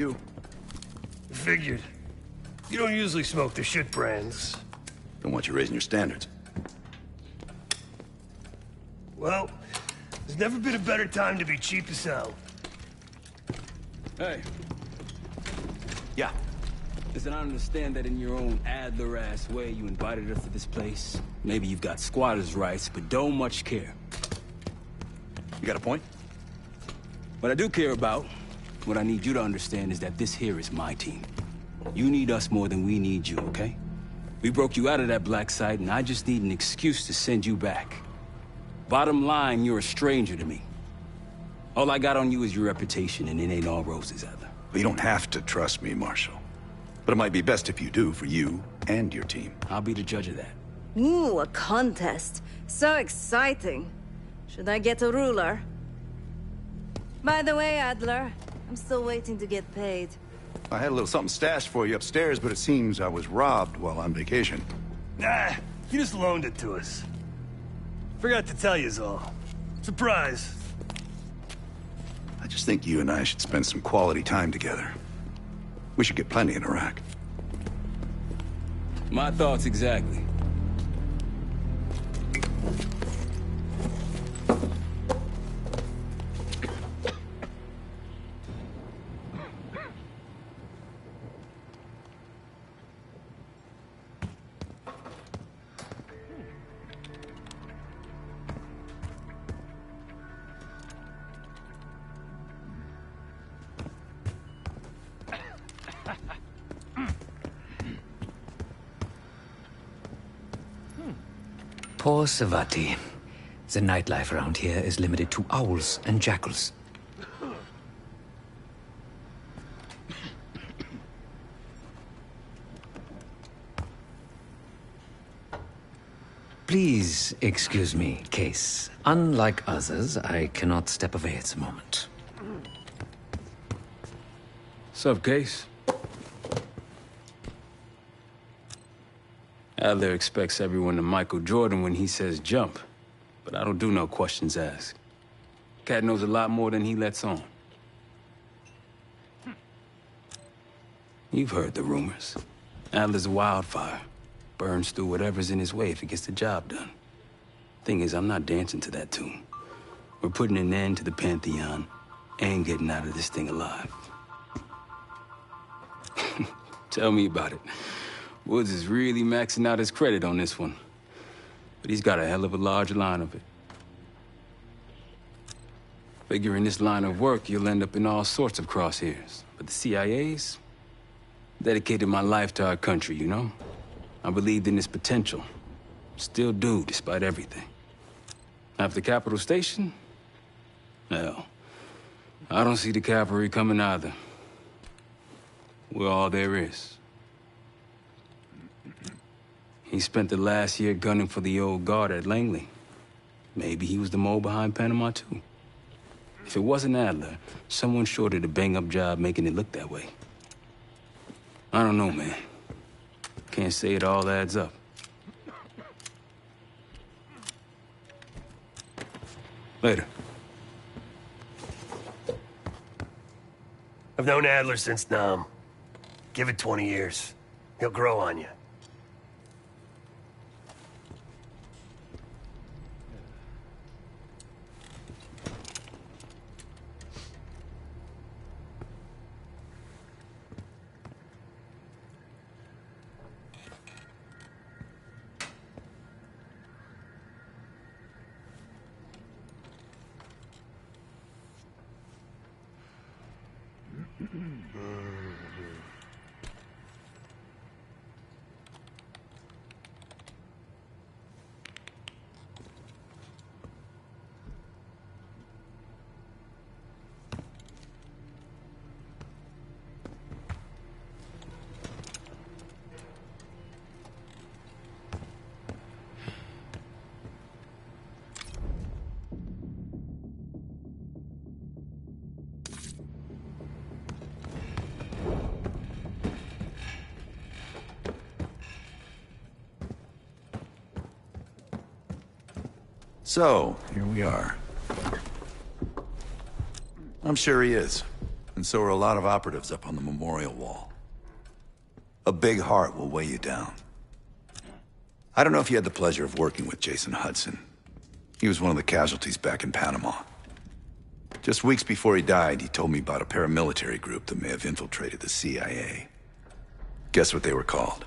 You. Figured. You don't usually smoke the shit brands. Don't want you raising your standards. Well, there's never been a better time to be cheap as hell. Hey. Yeah. Listen, I understand that in your own Adler-ass way you invited us to this place. Maybe you've got squatters' rights, but don't much care. You got a point? What I do care about, what I need you to understand is that this here is my team. You need us more than we need you, okay? We broke you out of that black site, and I just need an excuse to send you back. Bottom line, you're a stranger to me. All I got on you is your reputation, and it ain't all roses, Adler. Well, you don't have to trust me, Marshal. But it might be best if you do, for you and your team. I'll be the judge of that. Ooh, a contest. So exciting. Should I get a ruler? By the way, Adler, I'm still waiting to get paid. I had a little something stashed for you upstairs, but it seems I was robbed while on vacation. Nah, he just loaned it to us. Forgot to tell yous all. Surprise. I just think you and I should spend some quality time together. We should get plenty in Iraq. My thoughts exactly. Poor Savati. The nightlife around here is limited to owls and jackals. Please excuse me, Case. Unlike others, I cannot step away at the moment. Sup, Case? Adler expects everyone to Michael Jordan when he says jump, but I don't do no questions asked. Cat knows a lot more than he lets on. You've heard the rumors. Adler's a wildfire. Burns through whatever's in his way if he gets the job done. Thing is, I'm not dancing to that tune. We're putting an end to the Pantheon and getting out of this thing alive. Tell me about it. Woods is really maxing out his credit on this one. But he's got a hell of a large line of it. Figure in this line of work, you'll end up in all sorts of crosshairs. But the CIA's dedicated my life to our country, you know? I believed in its potential. Still do, despite everything. After Capital Station? Hell, I don't see the cavalry coming either. We're all there is. He spent the last year gunning for the old guard at Langley. Maybe he was the mole behind Panama, too. If it wasn't Adler, someone sure did a bang-up job making it look that way. I don't know, man. Can't say it all adds up. Later. I've known Adler since Nam. Give it 20 years. He'll grow on you. So, here we are. I'm sure he is. and so are a lot of operatives up on the memorial wall. A big heart will weigh you down. I don't know if you had the pleasure of working with Jason Hudson. He was one of the casualties back in Panama. Just weeks before he died, he told me about a paramilitary group that may have infiltrated the CIA. Guess what they were called?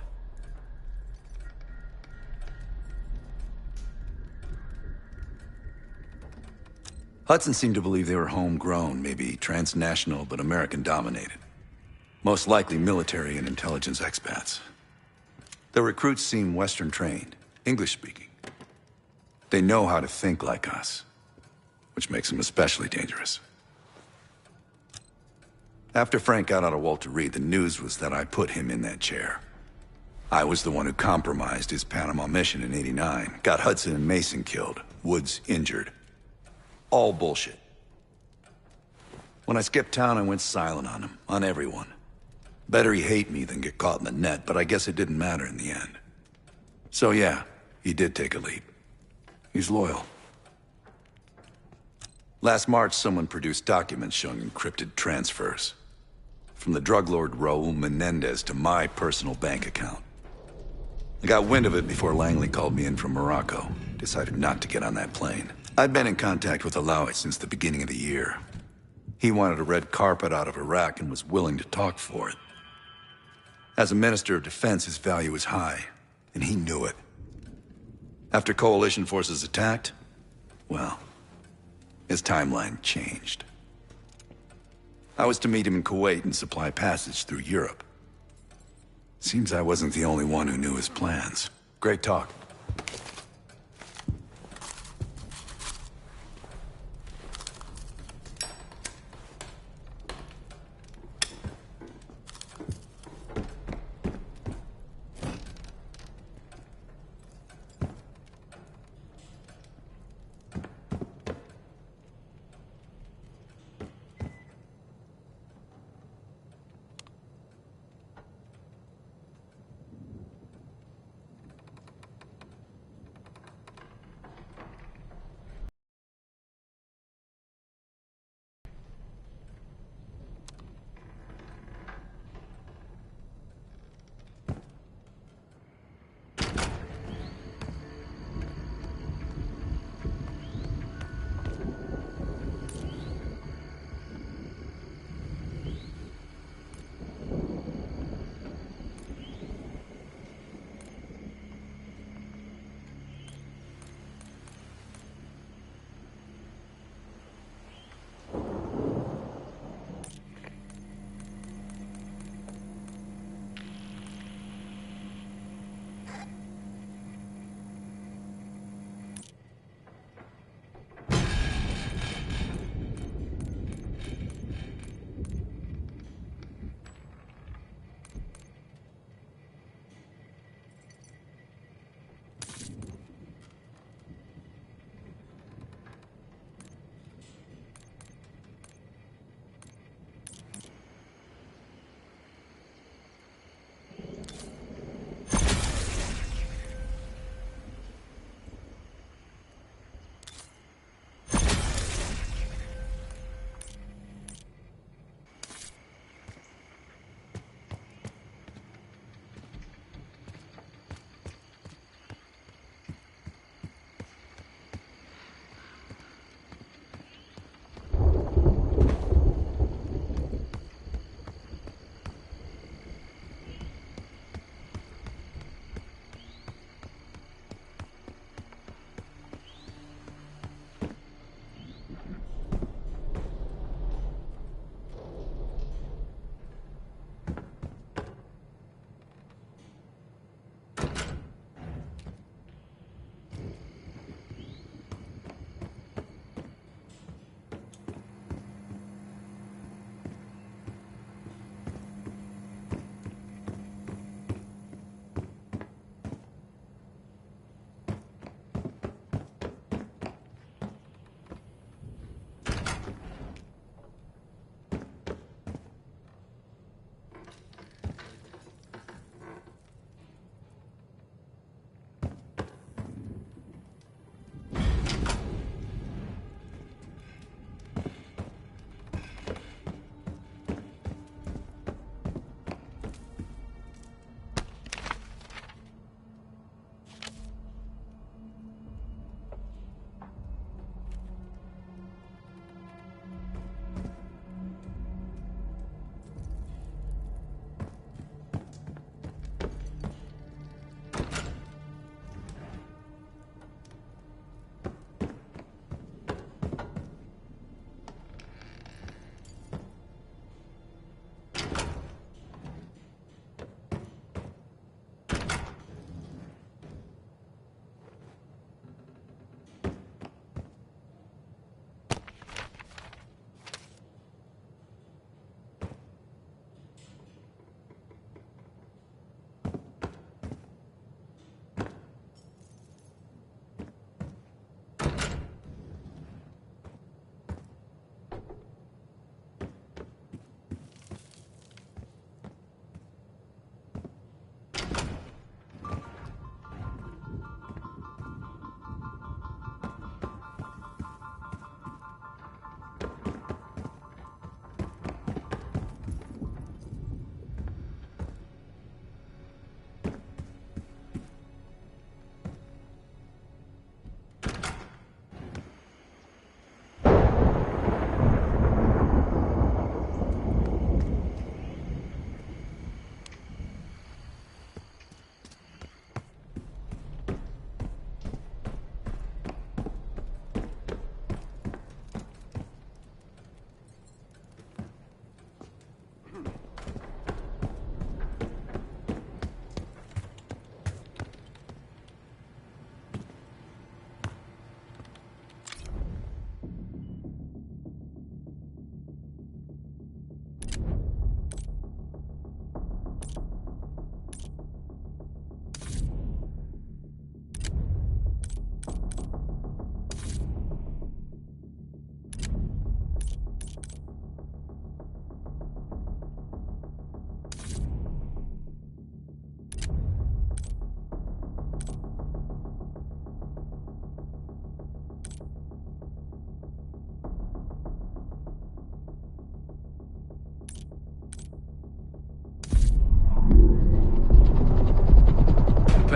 Hudson seemed to believe they were homegrown, maybe transnational, but American-dominated. Most likely military and intelligence expats. The recruits seem Western-trained, English-speaking. They know how to think like us, which makes them especially dangerous. After Frank got out of Walter Reed, the news was that I put him in that chair. I was the one who compromised his Panama mission in '89, got Hudson and Mason killed, Woods injured. All bullshit. When I skipped town, I went silent on him, on everyone. Better he hate me than get caught in the net, but I guess it didn't matter in the end. So yeah, he did take a leap. He's loyal. Last March, someone produced documents showing encrypted transfers. From the drug lord Raul Menendez to my personal bank account. I got wind of it before Langley called me in from Morocco. Decided not to get on that plane. I'd been in contact with Alawi since the beginning of the year. He wanted a red carpet out of Iraq and was willing to talk for it. As a Minister of Defense, his value was high, and he knew it. After coalition forces attacked, well, his timeline changed. I was to meet him in Kuwait and supply passage through Europe. Seems I wasn't the only one who knew his plans. Great talk.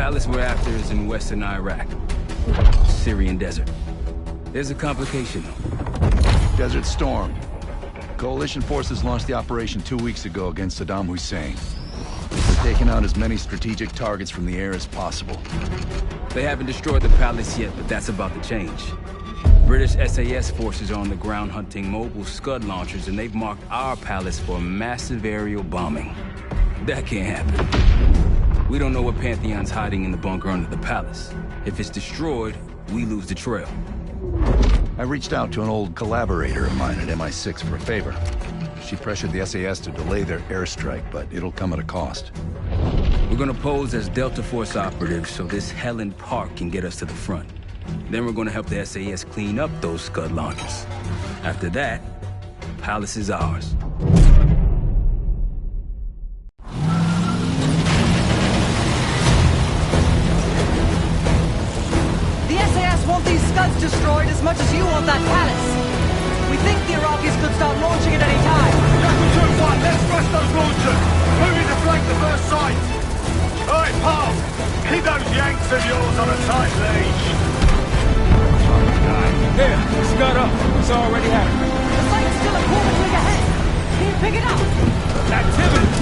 palace we're after is in western Iraq. Syrian desert. There's a complication, though. Desert Storm. Coalition forces launched the operation 2 weeks ago against Saddam Hussein. They're taking out as many strategic targets from the air as possible. They haven't destroyed the palace yet, but that's about to change. British SAS forces are on the ground hunting mobile Scud launchers, and they've marked our palace for massive aerial bombing. That can't happen. We don't know what Pantheon's hiding in the bunker under the palace. If it's destroyed, we lose the trail. I reached out to an old collaborator of mine at MI6 for a favor. She pressured the SAS to delay their airstrike, but it'll come at a cost. We're gonna pose as Delta Force operatives so this Helen Park can get us to the front. Then we're gonna help the SAS clean up those Scud launchers. After that, the palace is ours. The SAS want these Scuds destroyed as much as you want that palace. We think the Iraqis could start launching at any time. Jackal 2-1, let's rush those launchers! Moving to flank the first site! Alright, pal, keep those Yanks of yours on a tight leash. Here, Scud up. It's already happening. The site's still a quarter click ahead. Can you pick it up? Activity!